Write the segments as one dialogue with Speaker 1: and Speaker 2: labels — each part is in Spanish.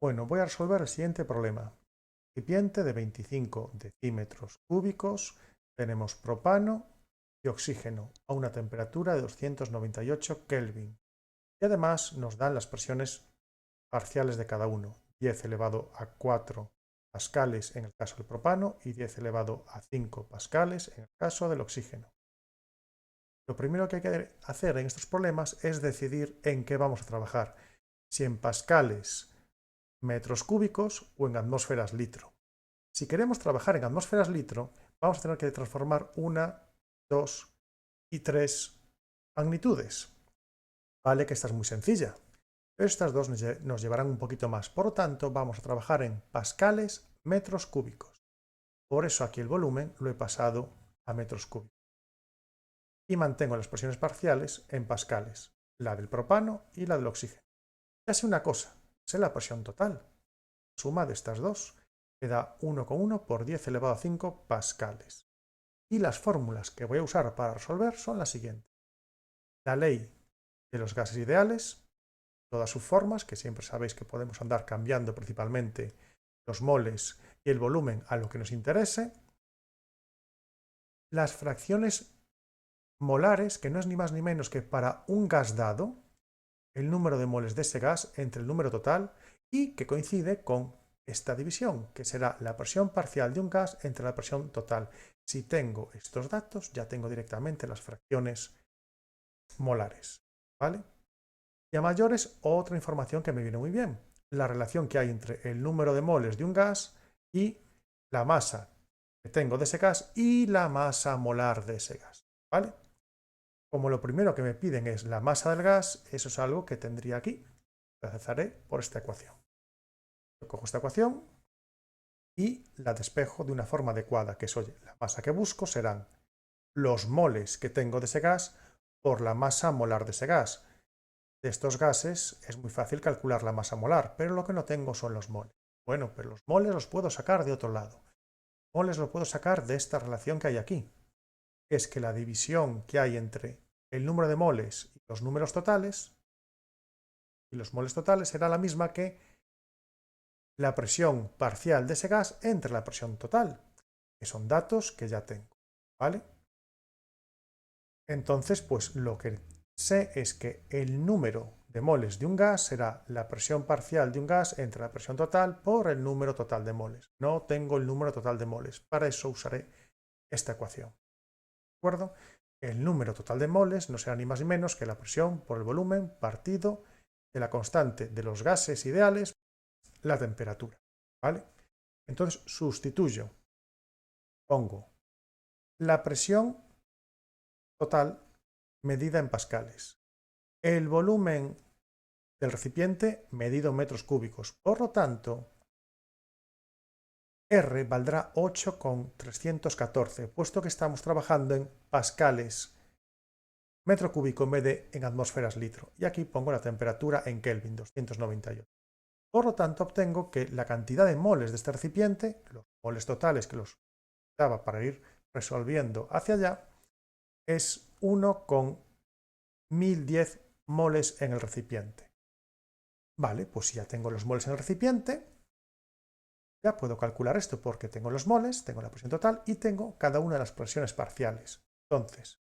Speaker 1: Bueno, voy a resolver el siguiente problema. Recipiente de 25 decímetros cúbicos, tenemos propano y oxígeno a una temperatura de 298 Kelvin. Y además nos dan las presiones parciales de cada uno. 10 elevado a 4 pascales en el caso del propano y 10 elevado a 5 pascales en el caso del oxígeno. Lo primero que hay que hacer en estos problemas es decidir en qué vamos a trabajar, si en pascales, metros cúbicos o en atmósferas litro. Si queremos trabajar en atmósferas litro, vamos a tener que transformar una, dos y tres magnitudes. Vale que esta es muy sencilla, pero estas dos nos llevarán un poquito más. Por lo tanto, vamos a trabajar en pascales, metros cúbicos. Por eso aquí el volumen lo he pasado a metros cúbicos. Y mantengo las presiones parciales en pascales, la del propano y la del oxígeno. Ya sé una cosa, sé la presión total. Suma de estas dos me da 1,1 por 10 elevado a 5 pascales. Y las fórmulas que voy a usar para resolver son las siguientes. La ley de los gases ideales, todas sus formas, que siempre sabéis que podemos andar cambiando principalmente los moles y el volumen a lo que nos interese. Las fracciones molares, que no es ni más ni menos que para un gas dado, el número de moles de ese gas entre el número total y que coincide con esta división, que será la presión parcial de un gas entre la presión total. Si tengo estos datos, ya tengo directamente las fracciones molares, ¿vale? Y a mayores, otra información que me viene muy bien, la relación que hay entre el número de moles de un gas y la masa que tengo de ese gas y la masa molar de ese gas, ¿vale? Como lo primero que me piden es la masa del gas, eso es algo que tendría aquí. La cesaré por esta ecuación. Yo cojo esta ecuación y la despejo de una forma adecuada, que es, oye, la masa que busco serán los moles que tengo de ese gas por la masa molar de ese gas. De estos gases es muy fácil calcular la masa molar, pero lo que no tengo son los moles. Bueno, pero los moles los puedo sacar de otro lado. Moles los puedo sacar de esta relación que hay aquí. Es que la división que hay entre el número de moles y los números totales, y los moles totales será la misma que la presión parcial de ese gas entre la presión total, que son datos que ya tengo, ¿vale? Entonces, pues lo que sé es que el número de moles de un gas será la presión parcial de un gas entre la presión total por el número total de moles. No tengo el número total de moles, para eso usaré esta ecuación. ¿De acuerdo? El número total de moles no será ni más ni menos que la presión por el volumen partido de la constante de los gases ideales, la temperatura, ¿vale? Entonces sustituyo, pongo la presión total medida en pascales, el volumen del recipiente medido en metros cúbicos. Por lo tanto, R valdrá 8,314, puesto que estamos trabajando en pascales metro cúbico en vez de en atmósferas litro. Y aquí pongo la temperatura en Kelvin, 298. Por lo tanto, obtengo que la cantidad de moles de este recipiente, los moles totales que los daba para ir resolviendo hacia allá, es 1,1010 moles en el recipiente. Vale, pues si ya tengo los moles en el recipiente, ya puedo calcular esto porque tengo los moles, tengo la presión total y tengo cada una de las presiones parciales. Entonces,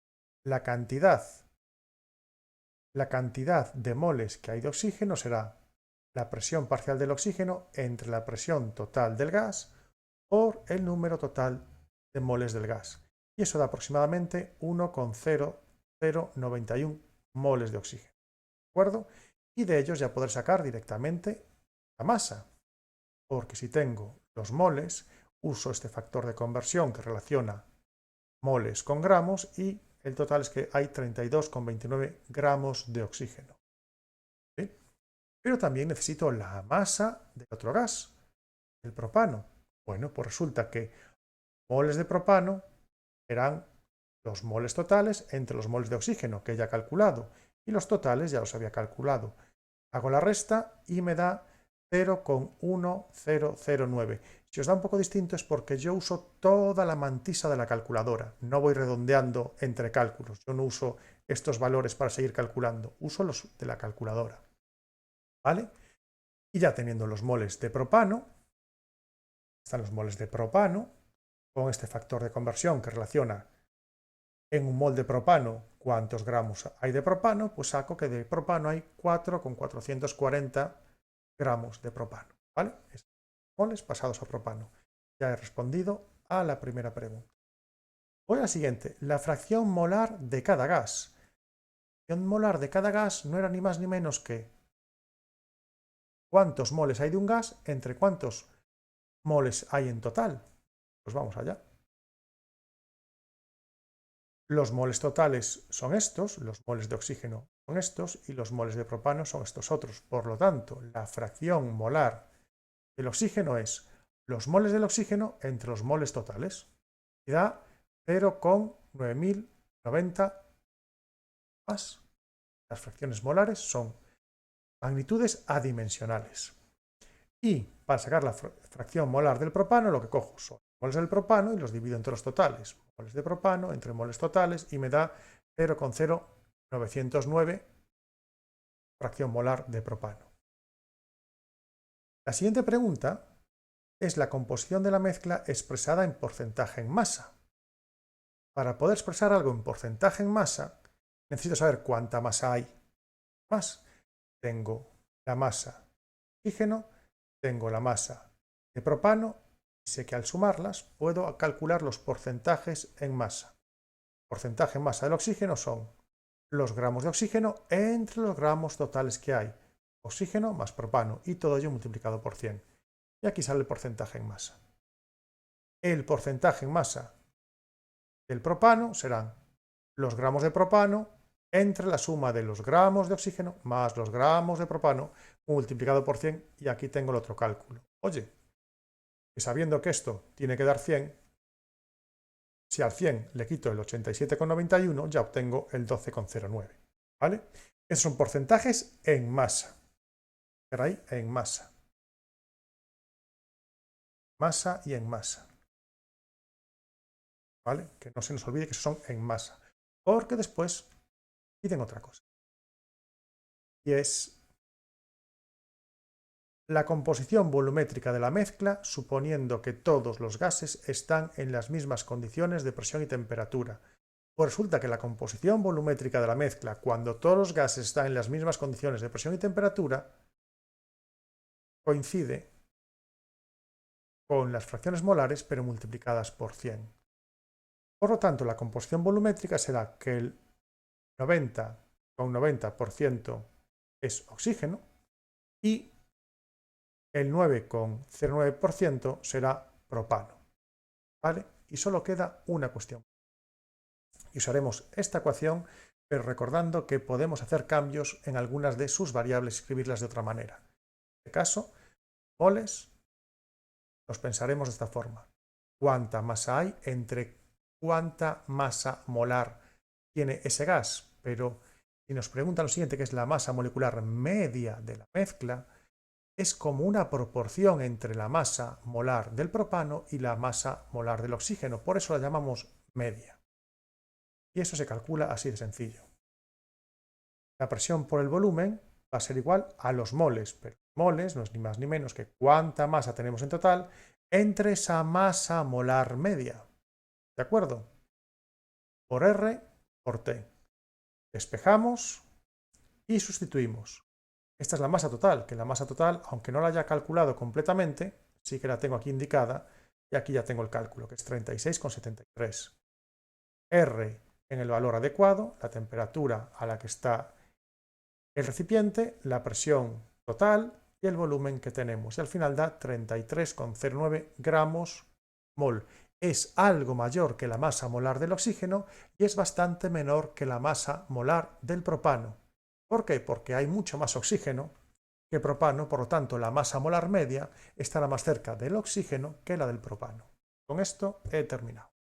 Speaker 1: la cantidad de moles que hay de oxígeno será la presión parcial del oxígeno entre la presión total del gas por el número total de moles del gas. Y eso da aproximadamente 1,0091 moles de oxígeno. ¿De acuerdo? Y de ellos ya podré sacar directamente la masa. Porque si tengo los moles, uso este factor de conversión que relaciona moles con gramos y el total es que hay 32,29 gramos de oxígeno. ¿Sí? Pero también necesito la masa del otro gas, el propano. Bueno, pues resulta que moles de propano serán los moles totales entre los moles de oxígeno que ya he calculado y los totales ya los había calculado. Hago la resta y me da 0,1009. Si os da un poco distinto es porque yo uso toda la mantisa de la calculadora. No voy redondeando entre cálculos. Yo no uso estos valores para seguir calculando. Uso los de la calculadora. ¿Vale? Y ya teniendo los moles de propano, están los moles de propano, con este factor de conversión que relaciona en un mol de propano cuántos gramos hay de propano, pues saco que de propano hay 4,440 gramos de propano, ¿vale? Moles pasados a propano. Ya he respondido a la primera pregunta. Voy a la siguiente, la fracción molar de cada gas. La fracción molar de cada gas no era ni más ni menos que cuántos moles hay de un gas entre cuántos moles hay en total. Pues vamos allá. Los moles totales son estos, los moles de oxígeno son estos y los moles de propano son estos otros. Por lo tanto, la fracción molar del oxígeno es los moles del oxígeno entre los moles totales. Y da 0,9090 más. Las fracciones molares son magnitudes adimensionales. Y para sacar la fracción molar del propano, lo que cojo son moles del propano y los divido entre los totales. Moles de propano entre moles totales y me da 0,0909 fracción molar de propano. La siguiente pregunta es la composición de la mezcla expresada en porcentaje en masa. Para poder expresar algo en porcentaje en masa, necesito saber cuánta masa hay. Más, tengo la masa de oxígeno, tengo la masa de propano, y sé que al sumarlas puedo calcular los porcentajes en masa. Porcentaje en masa del oxígeno son los gramos de oxígeno entre los gramos totales que hay. Oxígeno más propano y todo ello multiplicado por 100. Y aquí sale el porcentaje en masa. El porcentaje en masa del propano serán los gramos de propano entre la suma de los gramos de oxígeno más los gramos de propano multiplicado por 100 y aquí tengo el otro cálculo. Oye, y sabiendo que esto tiene que dar 100, si al 100 le quito el 87,91 ya obtengo el 12,09, ¿vale? Esos son porcentajes en masa. Ahí en masa. Masa y en masa. ¿Vale? Que no se nos olvide que son en masa. Porque después piden otra cosa. Y es la composición volumétrica de la mezcla, suponiendo que todos los gases están en las mismas condiciones de presión y temperatura. Pues resulta que la composición volumétrica de la mezcla, cuando todos los gases están en las mismas condiciones de presión y temperatura, coincide con las fracciones molares, pero multiplicadas por 100. Por lo tanto, la composición volumétrica será que el 90,90% es oxígeno y el 9,09% será propano. ¿Vale? Y solo queda una cuestión. Y usaremos esta ecuación, pero recordando que podemos hacer cambios en algunas de sus variables y escribirlas de otra manera. En este caso, moles, los pensaremos de esta forma. ¿Cuánta masa hay entre cuánta masa molar tiene ese gas? Pero si nos preguntan lo siguiente, que es la masa molecular media de la mezcla, es como una proporción entre la masa molar del propano y la masa molar del oxígeno. Por eso la llamamos media. Y eso se calcula así de sencillo. La presión por el volumen va a ser igual a los moles, pero moles no es ni más ni menos que cuánta masa tenemos en total entre esa masa molar media. ¿De acuerdo? Por R por T. Despejamos y sustituimos. Esta es la masa total, que la masa total, aunque no la haya calculado completamente, sí que la tengo aquí indicada, y aquí ya tengo el cálculo, que es 36,73. R en el valor adecuado, la temperatura a la que está el recipiente, la presión total y el volumen que tenemos. Y al final da 33,09 gramos mol. Es algo mayor que la masa molar del oxígeno y es bastante menor que la masa molar del propano. ¿Por qué? Porque hay mucho más oxígeno que propano, por lo tanto la masa molar media estará más cerca del oxígeno que la del propano. Con esto he terminado.